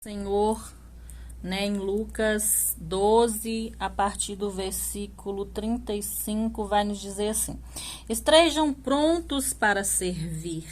Senhor, né, em Lucas 12, a partir do versículo 35, vai nos dizer assim: estejam prontos para servir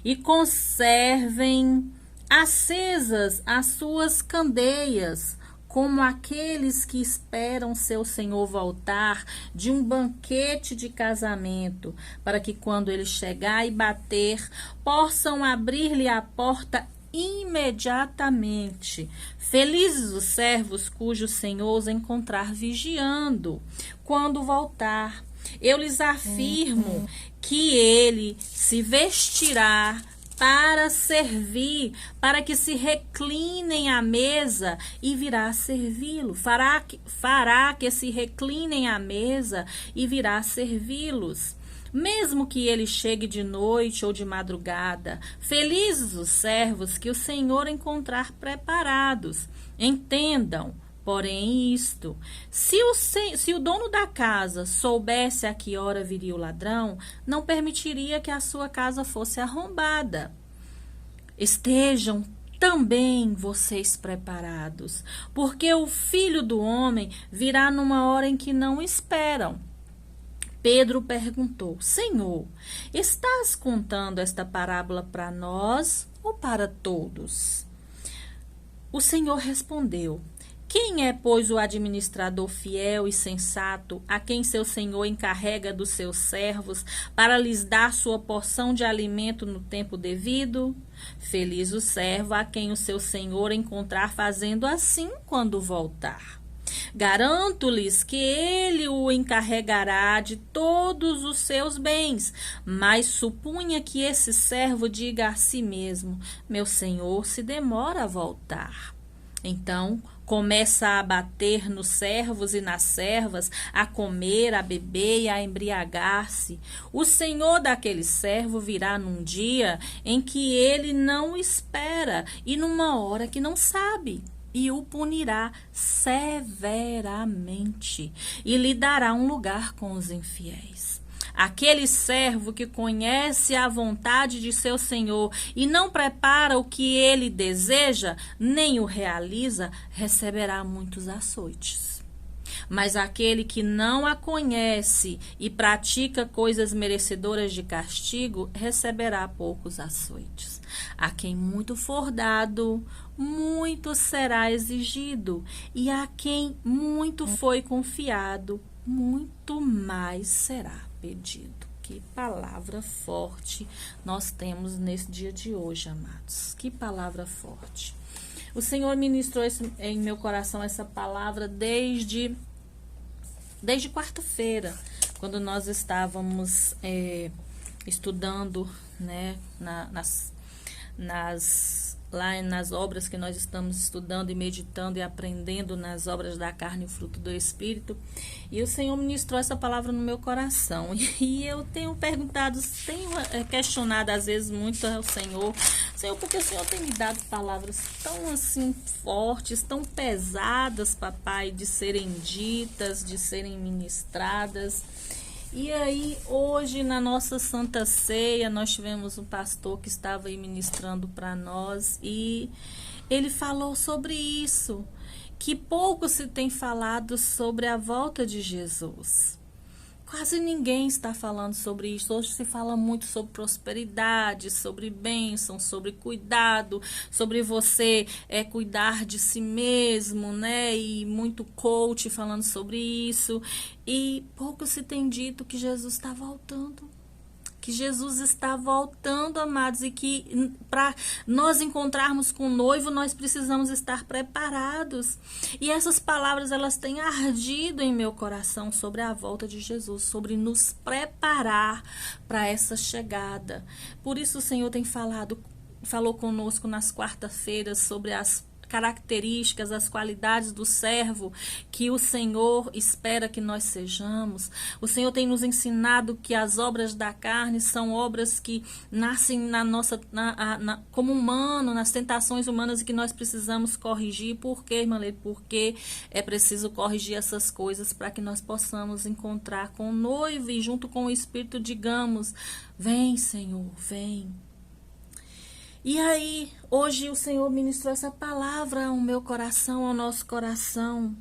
e conservem acesas as suas candeias, como aqueles que esperam seu Senhor voltar de um banquete de casamento, para que quando ele chegar e bater, possam abrir-lhe a porta imediatamente. Felizes os servos cujo Senhor os encontrar vigiando quando voltar. Eu lhes afirmo que ele se vestirá para servir, para que se reclinem à mesa e virá servi-lo. Fará que se reclinem à mesa e virá servi-los. Mesmo que ele chegue de noite ou de madrugada, felizes os servos que o Senhor encontrar preparados. Entendam, porém, isto: se o dono da casa soubesse a que hora viria o ladrão, não permitiria que a sua casa fosse arrombada. Estejam também vocês preparados, porque o Filho do Homem virá numa hora em que não esperam. Pedro perguntou: Senhor, estás contando esta parábola para nós ou para todos? O Senhor respondeu: quem é, pois, o administrador fiel e sensato, a quem seu senhor encarrega dos seus servos para lhes dar sua porção de alimento no tempo devido? Feliz o servo a quem o seu senhor encontrar fazendo assim quando voltar. Garanto-lhes que ele o encarregará de todos os seus bens, mas supunha que esse servo diga a si mesmo: meu senhor se demora a voltar. Então começa a bater nos servos e nas servas, a comer, a beber e a embriagar-se. O senhor daquele servo virá num dia em que ele não espera e numa hora que não sabe, e o punirá severamente e lhe dará um lugar com os infiéis. Aquele servo que conhece a vontade de seu senhor e não prepara o que ele deseja, nem o realiza, receberá muitos açoites. Mas aquele que não a conhece e pratica coisas merecedoras de castigo, receberá poucos açoites. A quem muito for dado, muito será exigido, e a quem muito foi confiado, muito mais será pedido. Que palavra forte nós temos nesse dia de hoje, amados. Que palavra forte. O Senhor ministrou em meu coração essa palavra desde quarta-feira, quando nós estávamos estudando, né, lá nas obras que nós estamos estudando e meditando e aprendendo nas obras da carne e o fruto do Espírito. E o Senhor ministrou essa palavra no meu coração. E eu tenho perguntado, tenho questionado às vezes muito ao Senhor, por que o Senhor tem me dado palavras tão assim fortes, tão pesadas, papai, de serem ditas, de serem ministradas. E aí, hoje, na nossa Santa Ceia, nós tivemos um pastor que estava aí ministrando para nós e ele falou sobre isso, que pouco se tem falado sobre a volta de Jesus. Quase ninguém está falando sobre isso. Hoje se fala muito sobre prosperidade, sobre bênção, sobre cuidado, sobre você cuidar de si mesmo, né? E muito coach falando sobre isso. E pouco se tem dito que Jesus está voltando. Que Jesus está voltando, amados, e que para nós encontrarmos com o noivo, nós precisamos estar preparados. E essas palavras, elas têm ardido em meu coração sobre a volta de Jesus, sobre nos preparar para essa chegada. Por isso o Senhor tem falou conosco nas quartas-feiras sobre as características, as qualidades do servo que o Senhor espera que nós sejamos. O Senhor tem nos ensinado que as obras da carne são obras que nascem na nossa, como humano, nas tentações humanas e que nós precisamos corrigir. Por quê, irmã Leide? Porque é preciso corrigir essas coisas para que nós possamos encontrar com o noivo e junto com o Espírito digamos: vem, Senhor, vem. E aí, hoje o Senhor ministrou essa palavra ao meu coração, ao nosso coração.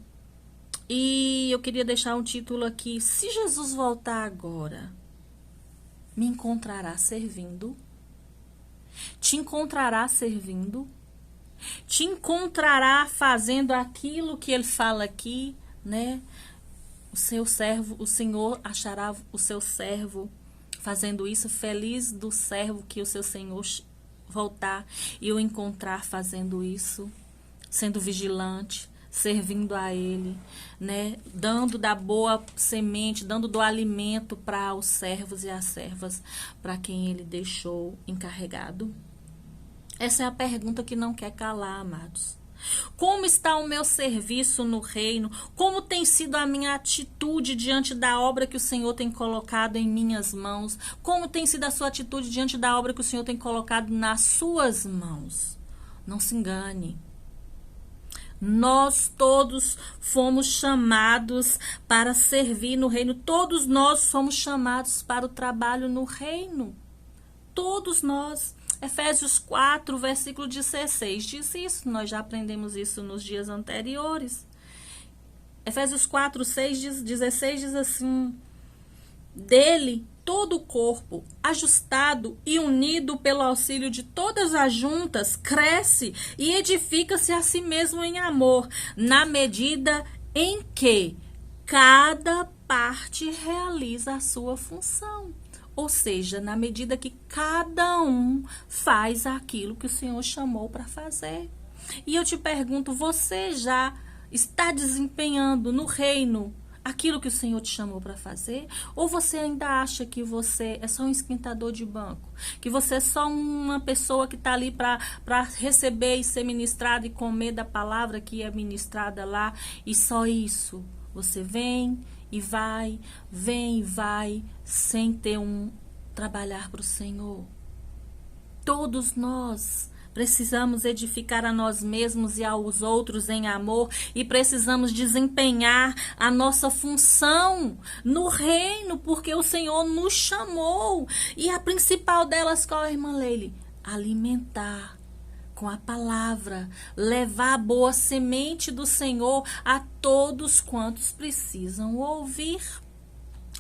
E eu queria deixar um título aqui: se Jesus voltar agora, me encontrará servindo? Te encontrará servindo? Te encontrará fazendo aquilo que ele fala aqui, né? O seu servo, o Senhor achará o seu servo fazendo isso, feliz do servo que o seu Senhor voltar e o encontrar fazendo isso, sendo vigilante, servindo a ele, né? Dando da boa semente, dando do alimento para os servos e as servas, para quem ele deixou encarregado. Essa é a pergunta que não quer calar, amados. Como está o meu serviço no reino? Como tem sido a minha atitude diante da obra que o Senhor tem colocado em minhas mãos? Como tem sido a sua atitude diante da obra que o Senhor tem colocado nas suas mãos? Não se engane. Nós todos fomos chamados para servir no reino. Todos nós somos chamados para o trabalho no reino. Todos nós. Efésios 4, versículo 16, diz isso. Nós já aprendemos isso nos dias anteriores. Efésios 4, 16 diz assim: dele, todo o corpo, ajustado e unido pelo auxílio de todas as juntas, cresce e edifica-se a si mesmo em amor, na medida em que cada parte realiza a sua função. Ou seja, na medida que cada um faz aquilo que o Senhor chamou para fazer. E eu te pergunto, você já está desempenhando no reino aquilo que o Senhor te chamou para fazer? Ou você ainda acha que você é só um esquentador de banco? Que você é só uma pessoa que está ali para receber e ser ministrada e comer da palavra que é ministrada lá, e só isso? Você vem e vai, sem ter trabalhar para o Senhor. Todos nós precisamos edificar a nós mesmos e aos outros em amor, e precisamos desempenhar a nossa função no reino, porque o Senhor nos chamou. E a principal delas, qual é, irmã Leile? Alimentar com a palavra, levar a boa semente do Senhor a todos quantos precisam ouvir.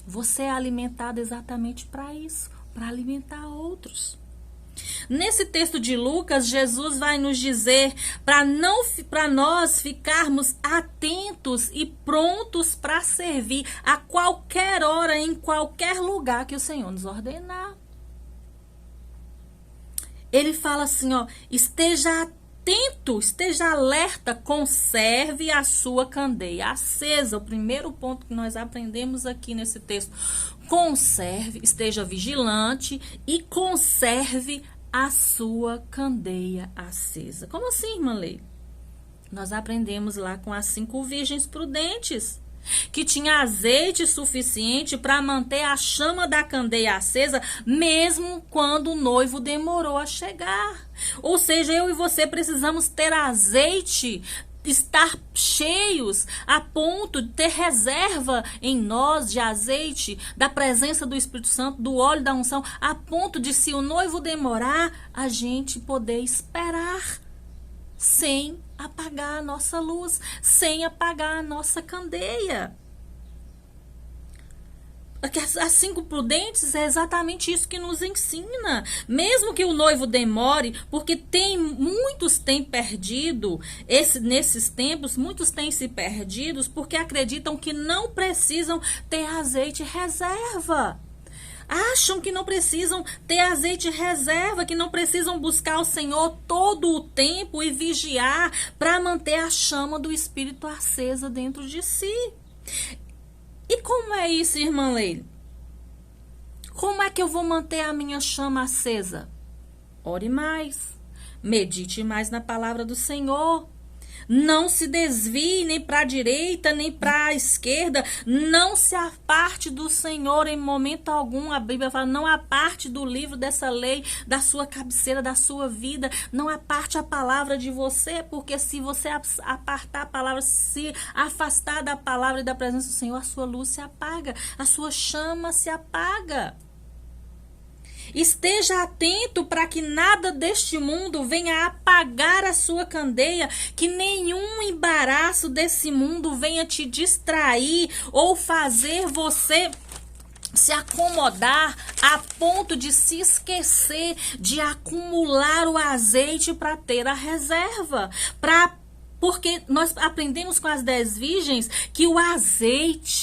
Você é alimentado exatamente para isso, para alimentar outros. Nesse texto de Lucas, Jesus vai nos dizer para nós ficarmos atentos e prontos para servir a qualquer hora, em qualquer lugar que o Senhor nos ordenar. Ele fala assim, ó: esteja atento, esteja alerta, conserve a sua candeia acesa. O primeiro ponto que nós aprendemos aqui nesse texto: conserve, esteja vigilante e conserve a sua candeia acesa. Como assim, irmã Leila? Nós aprendemos lá com as 5 virgens prudentes, que tinha azeite suficiente para manter a chama da candeia acesa, mesmo quando o noivo demorou a chegar. Ou seja, eu e você precisamos ter azeite, estar cheios a ponto de ter reserva em nós de azeite, da presença do Espírito Santo, do óleo da unção, a ponto de, se o noivo demorar, a gente poder esperar sem apagar a nossa luz, sem apagar a nossa candeia. As 5 prudentes é exatamente isso que nos ensina. Mesmo que o noivo demore, porque muitos têm perdido, nesses tempos, muitos têm se perdidos porque acreditam que não precisam ter azeite reserva. Acham que não precisam ter azeite reserva, que não precisam buscar o Senhor todo o tempo e vigiar para manter a chama do Espírito acesa dentro de si. E como é isso, irmã Leila? Como é que eu vou manter a minha chama acesa? Ore mais, medite mais na palavra do Senhor. Não se desvie nem para a direita, nem para a esquerda. Não se aparte do Senhor em momento algum. A Bíblia fala: não aparte do livro dessa lei, da sua cabeceira, da sua vida. Não aparte a palavra de você, porque se você apartar a palavra, se afastar da palavra e da presença do Senhor, a sua luz se apaga, a sua chama se apaga. Esteja atento para que nada deste mundo venha apagar a sua candeia, que nenhum embaraço desse mundo venha te distrair ou fazer você se acomodar a ponto de se esquecer de acumular o azeite para ter a reserva, porque nós aprendemos com as 10 virgens que o azeite,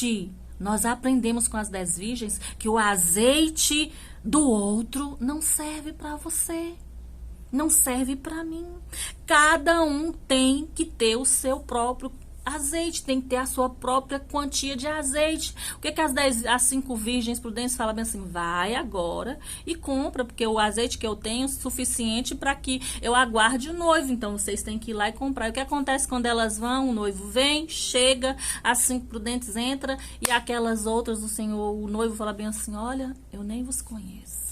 do outro não serve para você, não serve para mim. Cada um tem que ter o seu próprio azeite, tem que ter a sua própria quantia de azeite. O que as 5 virgens prudentes falam bem assim? Vai agora e compra, porque o azeite que eu tenho é suficiente para que eu aguarde o noivo. Então vocês têm que ir lá e comprar. E o que acontece quando elas vão? O noivo vem, chega, as 5 prudentes entram e aquelas outras do Senhor, o noivo fala bem assim: olha, eu nem vos conheço.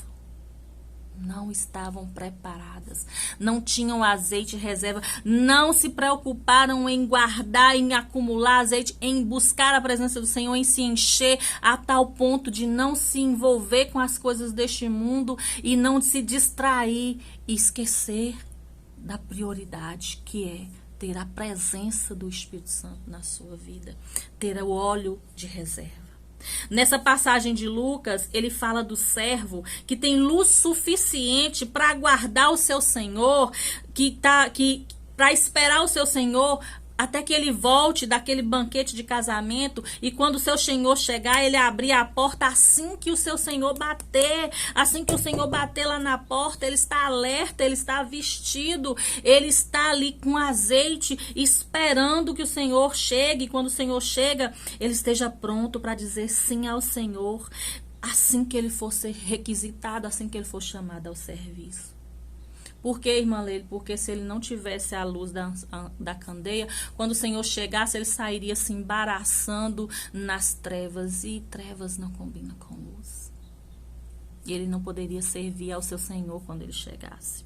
Não estavam preparadas, não tinham azeite reserva, não se preocuparam em guardar, em acumular azeite, em buscar a presença do Senhor, em se encher a tal ponto de não se envolver com as coisas deste mundo e não se distrair e esquecer da prioridade que é ter a presença do Espírito Santo na sua vida, ter o óleo de reserva. Nessa passagem de Lucas, ele fala do servo que tem luz suficiente para aguardar o seu senhor, para esperar o seu senhor até que ele volte daquele banquete de casamento, e quando o seu senhor chegar, ele abrir a porta assim que o seu senhor bater. Assim que o senhor bater lá na porta, ele está alerta, ele está vestido, ele está ali com azeite, esperando que o Senhor chegue. E quando o Senhor chega, ele esteja pronto para dizer sim ao Senhor, assim que ele for ser requisitado, assim que ele for chamado ao serviço. Por que, irmã Leila? Porque se ele não tivesse a luz da candeia, quando o Senhor chegasse, ele sairia se embaraçando nas trevas. E trevas não combinam com luz. E ele não poderia servir ao seu Senhor quando ele chegasse.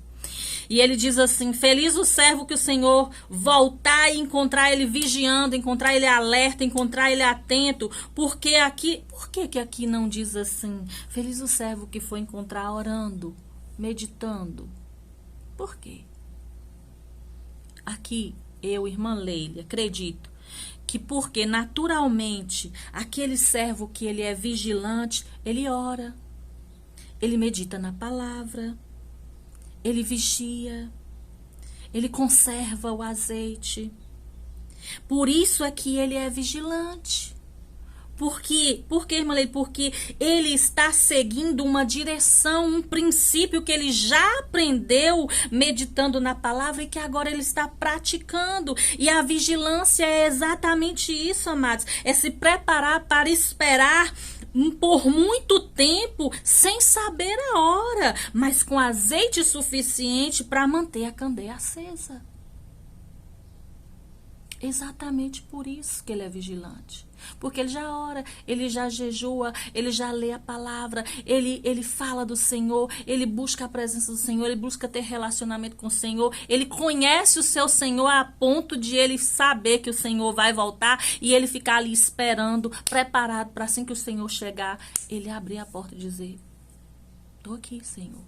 E ele diz assim: feliz o servo que o Senhor voltar e encontrar ele vigiando, encontrar ele alerta, encontrar ele atento. Por que aqui não diz assim? Feliz o servo que foi encontrar orando, meditando. Por quê? Aqui, eu, irmã Leila, acredito que porque naturalmente aquele servo que ele é vigilante, ele ora, ele medita na palavra, ele vigia, ele conserva o azeite. Por isso é que ele é vigilante. Por quê, irmã Leila? Porque ele está seguindo uma direção, um princípio que ele já aprendeu meditando na palavra e que agora ele está praticando. E a vigilância é exatamente isso, amados. É se preparar para esperar por muito tempo sem saber a hora, mas com azeite suficiente para manter a candeia acesa. Exatamente por isso que ele é vigilante. Porque ele já ora, ele já jejua, ele já lê a palavra, ele fala do Senhor, ele busca a presença do Senhor, ele busca ter relacionamento com o Senhor, ele conhece o seu Senhor a ponto de ele saber que o Senhor vai voltar e ele ficar ali esperando, preparado para assim que o Senhor chegar, ele abrir a porta e dizer: estou aqui, Senhor.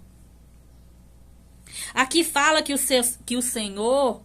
Aqui fala que o Senhor...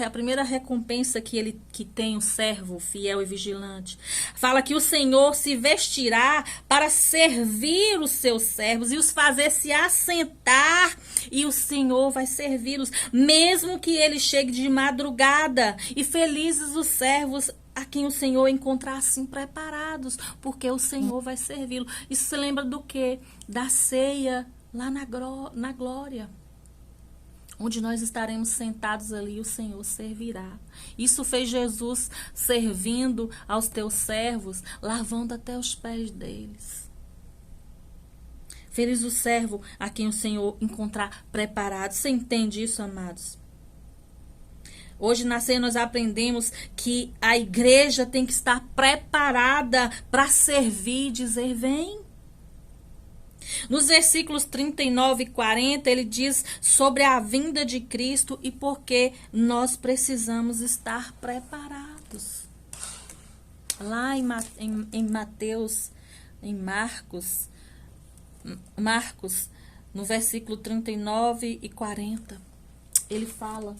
A primeira recompensa que tem o servo fiel e vigilante. Fala que o Senhor se vestirá para servir os seus servos e os fazer se assentar. E o Senhor vai servi-los, mesmo que ele chegue de madrugada. E felizes os servos a quem o Senhor encontrar assim preparados, porque o Senhor vai servi-lo. Isso se lembra do quê? Da ceia lá na glória, onde nós estaremos sentados ali, o Senhor servirá. Isso fez Jesus servindo aos teus servos, lavando até os pés deles. Feliz o servo a quem o Senhor encontrar preparado. Você entende isso, amados? Hoje na ceia nós aprendemos que a igreja tem que estar preparada para servir e dizer: vem. Nos versículos 39 e 40, ele diz sobre a vinda de Cristo e por que nós precisamos estar preparados. Lá em Mateus, em Marcos, Marcos, no versículo 39 e 40, ele fala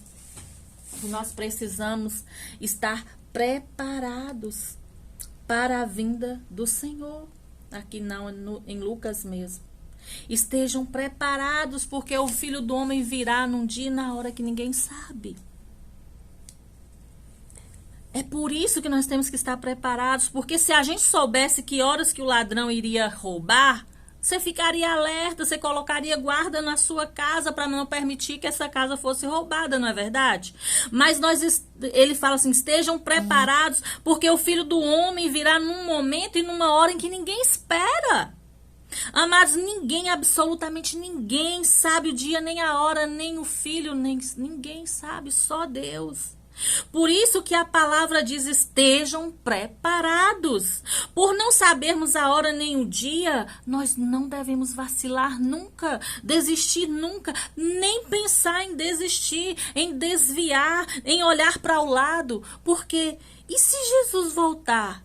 que nós precisamos estar preparados para a vinda do Senhor. Aqui não, em Lucas mesmo. Estejam preparados, porque o Filho do Homem virá num dia e na hora que ninguém sabe. É por isso que nós temos que estar preparados, porque se a gente soubesse que horas que o ladrão iria roubar, você ficaria alerta, você colocaria guarda na sua casa para não permitir que essa casa fosse roubada, não é verdade? Mas ele fala assim, estejam preparados, porque o Filho do Homem virá num momento e numa hora em que ninguém espera. Amados, ninguém, absolutamente ninguém sabe o dia, nem a hora, nem o Filho, ninguém sabe, só Deus. Por isso que a palavra diz, estejam preparados. Por não sabermos a hora nem o dia, nós não devemos vacilar nunca, desistir nunca, nem pensar em desistir, em desviar, em olhar para o lado. Porque, e se Jesus voltar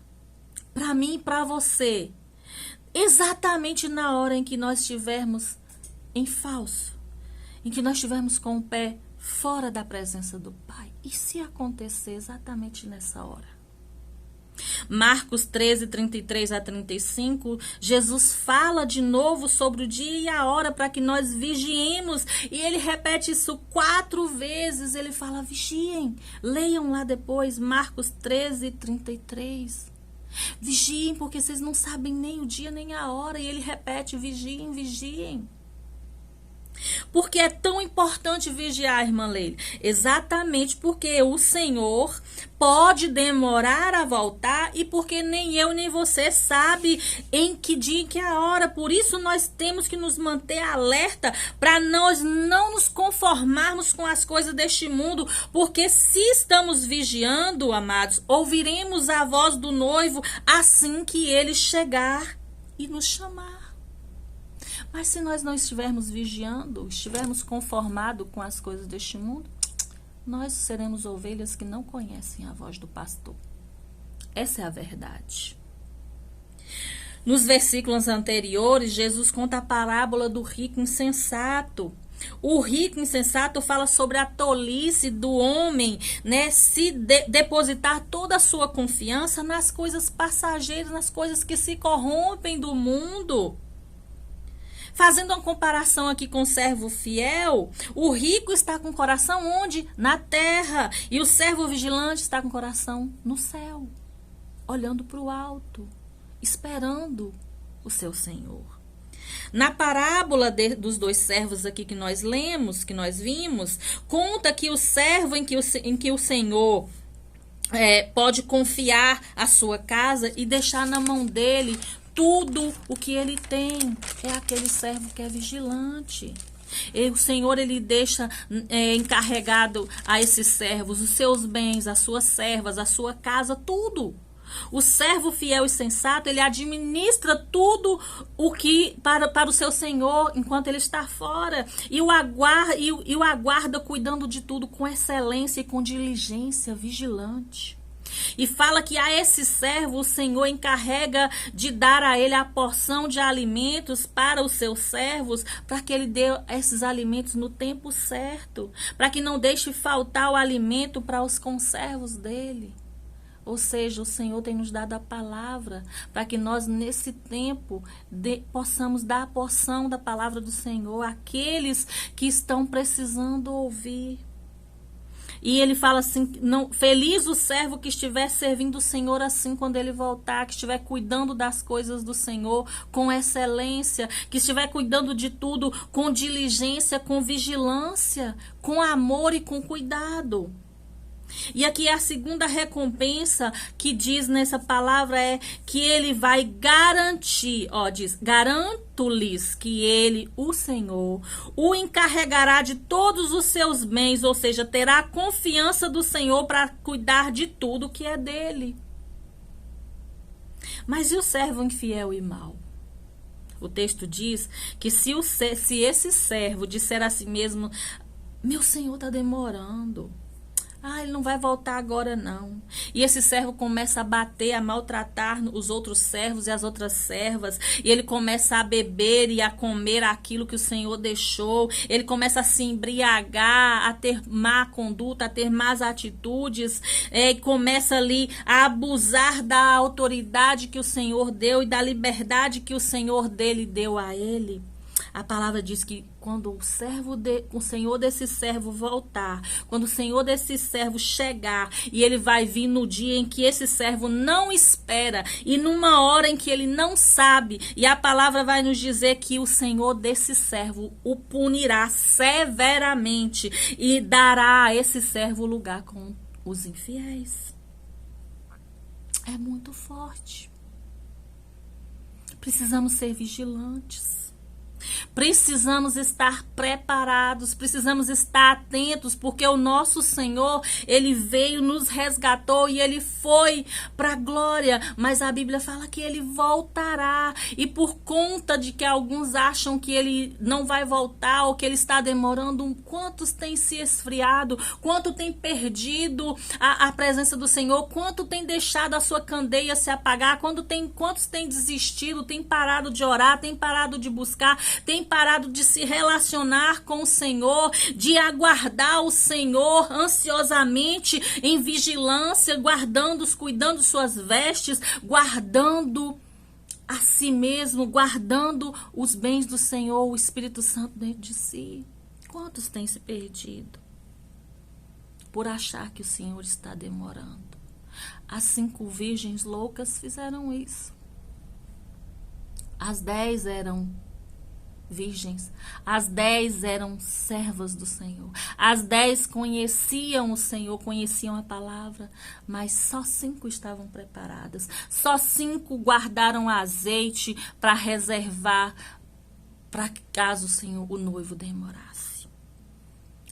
para mim e para você, exatamente na hora em que nós estivermos em falso, em que nós estivermos com o pé fora da presença do Pai? E se acontecer exatamente nessa hora? Marcos 13, 33 a 35, Jesus fala de novo sobre o dia e a hora para que nós vigiemos. E ele repete isso 4 vezes. Ele fala, vigiem. Leiam lá depois, Marcos 13, 33. Vigiem, porque vocês não sabem nem o dia nem a hora. E ele repete, vigiem, vigiem. Por que é tão importante vigiar, irmã Leila? Exatamente porque o Senhor pode demorar a voltar e porque nem eu nem você sabe em que dia, em que a hora. Por isso nós temos que nos manter alerta para nós não nos conformarmos com as coisas deste mundo, porque se estamos vigiando, amados, ouviremos a voz do noivo assim que ele chegar e nos chamar. Mas se nós não estivermos vigiando, estivermos conformados com as coisas deste mundo, nós seremos ovelhas que não conhecem a voz do pastor. Essa é a verdade. Nos versículos anteriores, Jesus conta a parábola do rico insensato. O rico insensato fala sobre a tolice do homem, né, se depositar toda a sua confiança nas coisas passageiras, nas coisas que se corrompem do mundo. Fazendo uma comparação aqui com o servo fiel, o rico está com o coração onde? Na terra. E o servo vigilante está com o coração no céu, olhando para o alto, esperando o seu Senhor. Na parábola dos 2 servos aqui que nós lemos, que nós vimos, conta que o servo em que o Senhor pode confiar a sua casa e deixar na mão dele tudo o que ele tem, é aquele servo que é vigilante. E o Senhor, ele deixa encarregado a esses servos os seus bens, as suas servas, a sua casa, tudo. O servo fiel e sensato, ele administra tudo o que para o seu Senhor enquanto ele está fora. E o aguarda cuidando de tudo com excelência e com diligência, vigilante. E fala que a esse servo o Senhor encarrega de dar a ele a porção de alimentos para os seus servos, para que ele dê esses alimentos no tempo certo, para que não deixe faltar o alimento para os conservos dele. Ou seja, o Senhor tem nos dado a palavra para que nós nesse tempo possamos dar a porção da palavra do Senhor àqueles que estão precisando ouvir. E ele fala assim, feliz o servo que estiver servindo o Senhor assim quando ele voltar, que estiver cuidando das coisas do Senhor com excelência, que estiver cuidando de tudo com diligência, com vigilância, com amor e com cuidado. E aqui a segunda recompensa que diz nessa palavra é que ele vai garantir, diz, garanto-lhes que ele, o Senhor, o encarregará de todos os seus bens, ou seja, terá a confiança do Senhor para cuidar de tudo que é dele. Mas e o servo infiel e mau? O texto diz que se esse servo disser a si mesmo, meu Senhor está demorando, Ah, ele não vai voltar agora não. E esse servo começa a bater, a maltratar os outros servos e as outras servas. E ele começa a beber e a comer aquilo que o Senhor deixou. Ele começa a se embriagar, a ter má conduta, a ter más atitudes. E começa ali a abusar da autoridade que o Senhor deu e da liberdade que o Senhor dele deu a ele. A palavra diz que quando o Senhor desse servo voltar, quando o Senhor desse servo chegar, e ele vai vir no dia em que esse servo não espera, e numa hora em que ele não sabe, e a palavra vai nos dizer que o Senhor desse servo o punirá severamente e dará a esse servo lugar com os infiéis. É muito forte. Precisamos ser vigilantes. Precisamos estar preparados, precisamos estar atentos, porque o nosso Senhor, ele veio, nos resgatou e ele foi para a glória, mas a Bíblia fala que ele voltará, e por conta de que alguns acham que ele não vai voltar ou que ele está demorando, quantos têm se esfriado, quanto tem perdido a presença do Senhor, quanto tem deixado a sua candeia se apagar, quantos têm desistido, têm parado de orar, têm parado de buscar, tem parado de se relacionar com o Senhor, de aguardar o Senhor ansiosamente em vigilância, cuidando suas vestes, guardando a si mesmo, guardando os bens do Senhor, o Espírito Santo dentro de si. Quantos têm se perdido por achar que o Senhor está demorando? As 5 virgens loucas fizeram isso. As 10 eram virgens, as 10 eram servas do Senhor, as 10 conheciam o Senhor, conheciam a palavra, mas só 5 estavam preparadas, só 5 guardaram azeite para reservar, para caso o Senhor, o noivo, demorasse.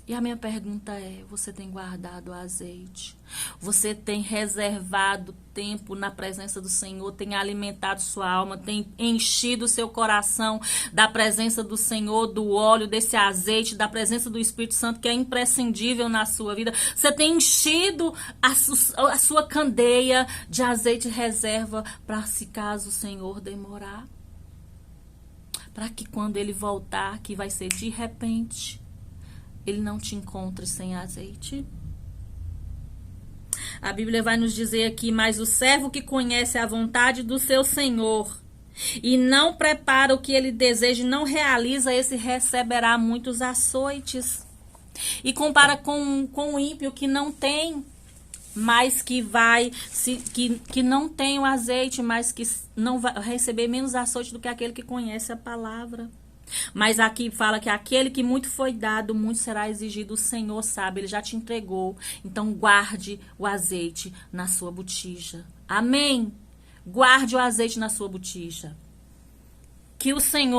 E a minha pergunta é: você tem guardado o azeite? Você tem reservado tempo na presença do Senhor? Tem alimentado sua alma? Tem enchido seu coração da presença do Senhor, do óleo, desse azeite, da presença do Espírito Santo, que é imprescindível na sua vida? Você tem enchido a sua candeia de azeite reserva para, se caso o Senhor demorar? Para que quando ele voltar, que vai ser de repente, ele não te encontre sem azeite? A Bíblia vai nos dizer aqui: mas o servo que conhece a vontade do seu Senhor e não prepara o que ele deseja e não realiza, esse receberá muitos açoites. E compara com o ímpio que não tem, mas que não tem o azeite, mas que não vai receber menos açoite do que aquele que conhece a palavra. Mas aqui fala que aquele que muito foi dado, muito será exigido. O Senhor sabe, ele já te entregou. Então guarde o azeite na sua botija. Amém? Guarde o azeite na sua botija. Que o Senhor